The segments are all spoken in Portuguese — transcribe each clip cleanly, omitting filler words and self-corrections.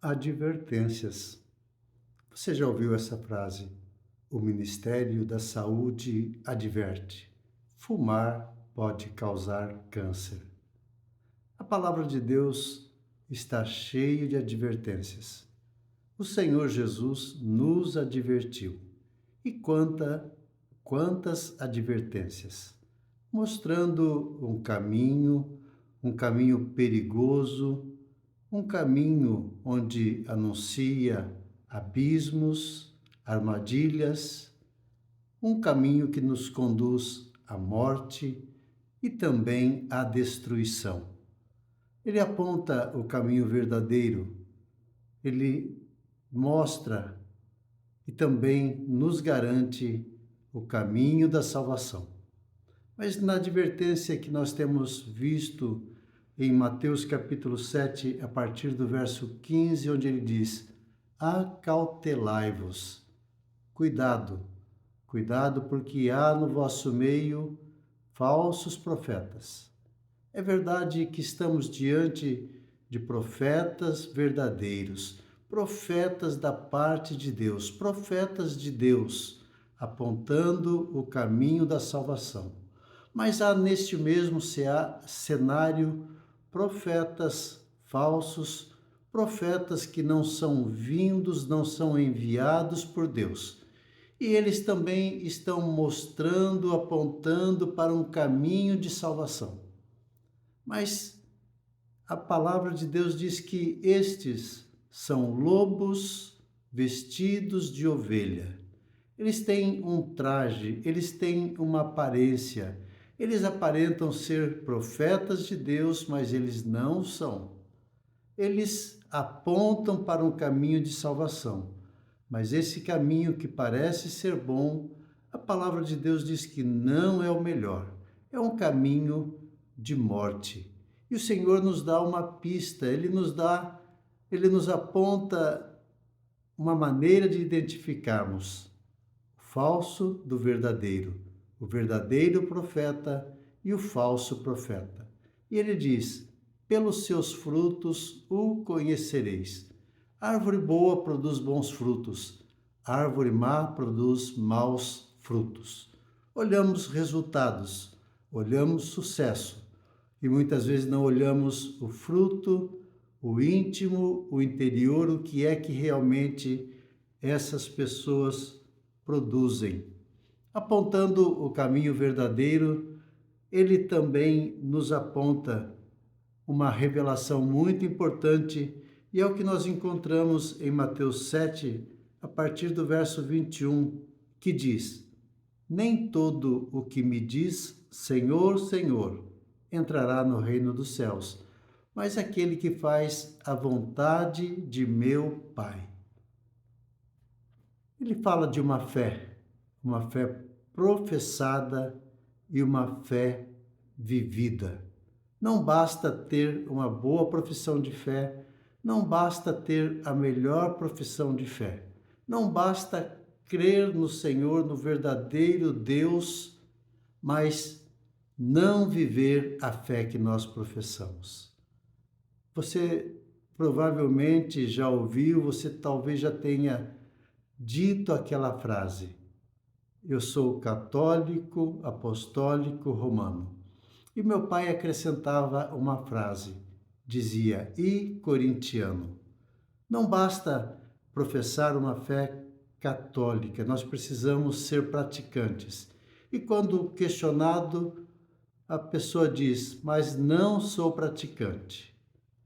Advertências. Você já ouviu essa frase? O Ministério da Saúde adverte: fumar pode causar câncer. A palavra de Deus está cheia de advertências. O Senhor Jesus nos advertiu. E quantas advertências! Mostrando um caminho perigoso, um caminho onde anuncia abismos, armadilhas, um caminho que nos conduz à morte e também à destruição. Ele aponta o caminho verdadeiro, ele mostra e também nos garante o caminho da salvação. Mas na advertência que nós temos visto em Mateus capítulo 7, a partir do verso 15, onde ele diz: acautelai-vos. Cuidado, cuidado, porque há no vosso meio falsos profetas. É verdade que estamos diante de profetas verdadeiros, profetas da parte de Deus, profetas de Deus, apontando o caminho da salvação. Mas há neste mesmo cenário profetas falsos, profetas que não são vindos, não são enviados por Deus. E eles também estão mostrando, apontando para um caminho de salvação. Mas a palavra de Deus diz que estes são lobos vestidos de ovelha. Eles têm um traje, eles têm uma aparência. Eles aparentam ser profetas de Deus, mas eles não são. Eles apontam para um caminho de salvação, mas esse caminho que parece ser bom, a palavra de Deus diz que não é o melhor. É um caminho de morte. E o Senhor nos dá uma pista, Ele nos aponta uma maneira de identificarmos o falso do verdadeiro, o verdadeiro profeta e o falso profeta. E ele diz: pelos seus frutos o conhecereis. Árvore boa produz bons frutos, árvore má produz maus frutos. Olhamos resultados, olhamos sucesso e muitas vezes não olhamos o fruto, o íntimo, o interior, o que é que realmente essas pessoas produzem. Apontando o caminho verdadeiro, ele também nos aponta uma revelação muito importante, e é o que nós encontramos em Mateus 7, a partir do verso 21, que diz: nem todo o que me diz Senhor, Senhor, entrará no reino dos céus, mas aquele que faz a vontade de meu Pai. Ele fala de uma fé professada e uma fé vivida. Não basta ter uma boa profissão de fé, não basta ter a melhor profissão de fé, não basta crer no Senhor, no verdadeiro Deus, mas não viver a fé que nós professamos. Você provavelmente já ouviu, você talvez já tenha dito aquela frase: eu sou católico, apostólico, romano. E meu pai acrescentava uma frase, dizia: e corintiano. Não basta professar uma fé católica, nós precisamos ser praticantes. E quando questionado, a pessoa diz: mas não sou praticante.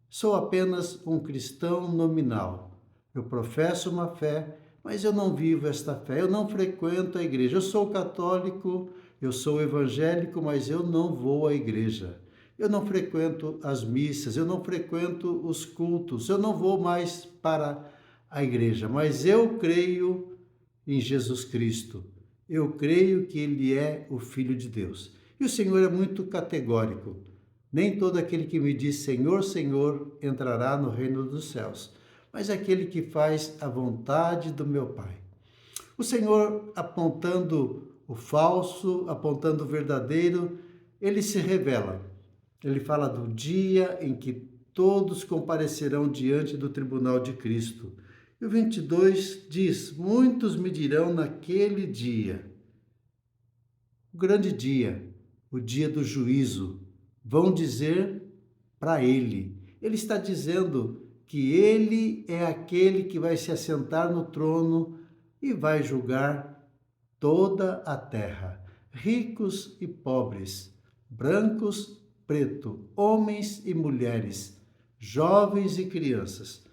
Sou apenas um cristão nominal. Eu professo uma fé, mas eu não vivo esta fé, eu não frequento a igreja. Eu sou católico, eu sou evangélico, mas eu não vou à igreja. Eu não frequento as missas, eu não frequento os cultos, eu não vou mais para a igreja, mas eu creio em Jesus Cristo. Eu creio que Ele é o Filho de Deus. E o Senhor é muito categórico. Nem todo aquele que me diz Senhor, Senhor entrará no reino dos céus, mas aquele que faz a vontade do meu Pai. O Senhor, apontando o falso, apontando o verdadeiro, ele se revela. Ele fala do dia em que todos comparecerão diante do tribunal de Cristo. E o 22 diz: muitos me dirão naquele dia, o grande dia, o dia do juízo, vão dizer para ele. Ele está dizendo que ele é aquele que vai se assentar no trono e vai julgar toda a terra, ricos e pobres, brancos, preto, homens e mulheres, jovens e crianças.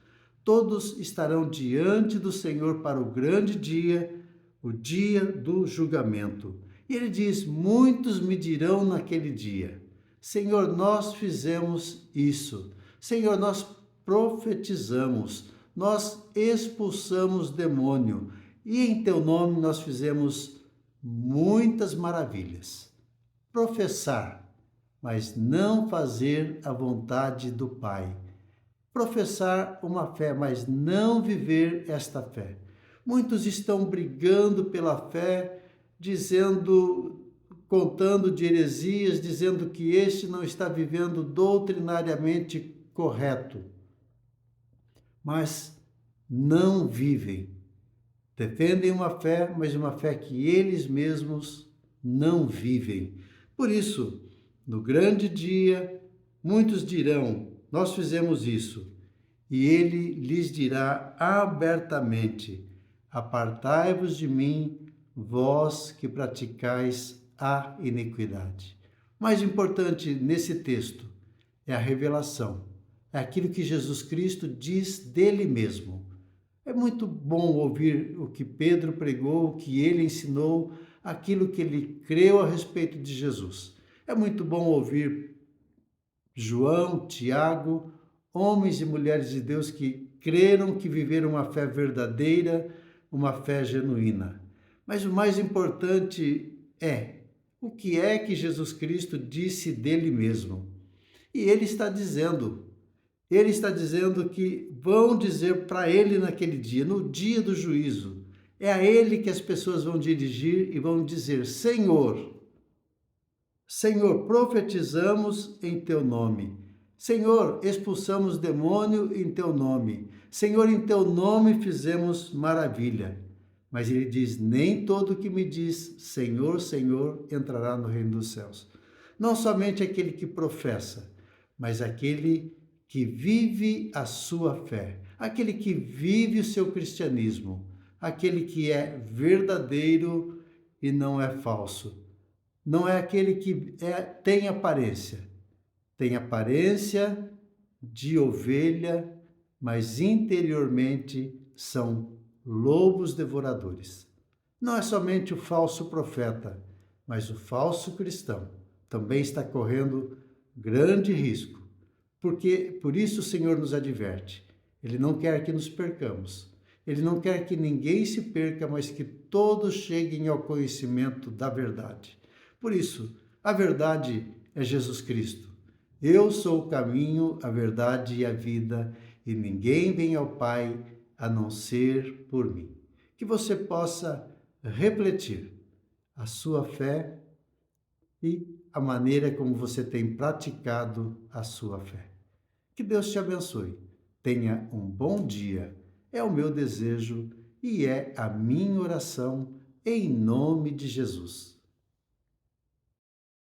Todos estarão diante do Senhor para o grande dia, o dia do julgamento. E ele diz: muitos me dirão naquele dia: Senhor, nós fizemos isso. Senhor, nós profetizamos, nós expulsamos demônio e em teu nome nós fizemos muitas maravilhas. Professar, mas não fazer a vontade do Pai. Professar uma fé, mas não viver esta fé. Muitos estão brigando pela fé, contando de heresias, dizendo que este não está vivendo doutrinariamente correto. Mas não vivem. Defendem uma fé, mas uma fé que eles mesmos não vivem. Por isso, no grande dia, muitos dirão: nós fizemos isso. E ele lhes dirá abertamente: apartai-vos de mim, vós que praticais a iniquidade. O mais importante nesse texto é a revelação, é aquilo que Jesus Cristo diz dele mesmo. É muito bom ouvir o que Pedro pregou, o que ele ensinou, aquilo que ele creu a respeito de Jesus. É muito bom ouvir João, Tiago, homens e mulheres de Deus que creram, que viveram uma fé verdadeira, uma fé genuína. Mas o mais importante é o que é que Jesus Cristo disse dele mesmo. E ele está dizendo que vão dizer para ele naquele dia, no dia do juízo, é a ele que as pessoas vão dirigir e vão dizer: Senhor, Senhor, profetizamos em teu nome. Senhor, expulsamos demônio em teu nome. Senhor, em teu nome fizemos maravilha. Mas ele diz: nem todo que me diz Senhor, Senhor entrará no reino dos céus. Não somente aquele que professa, mas aquele que vive a sua fé, aquele que vive o seu cristianismo, aquele que é verdadeiro e não é falso. Não é aquele que tem aparência de ovelha, mas interiormente são lobos devoradores. Não é somente o falso profeta, mas o falso cristão também está correndo grande risco. Porque por isso o Senhor nos adverte. Ele não quer que nos percamos. Ele não quer que ninguém se perca, mas que todos cheguem ao conhecimento da verdade. Por isso, a verdade é Jesus Cristo. Eu sou o caminho, a verdade e a vida, e ninguém vem ao Pai a não ser por mim. Que você possa refletir a sua fé e a maneira como você tem praticado a sua fé. Que Deus te abençoe. Tenha um bom dia. É o meu desejo e é a minha oração em nome de Jesus.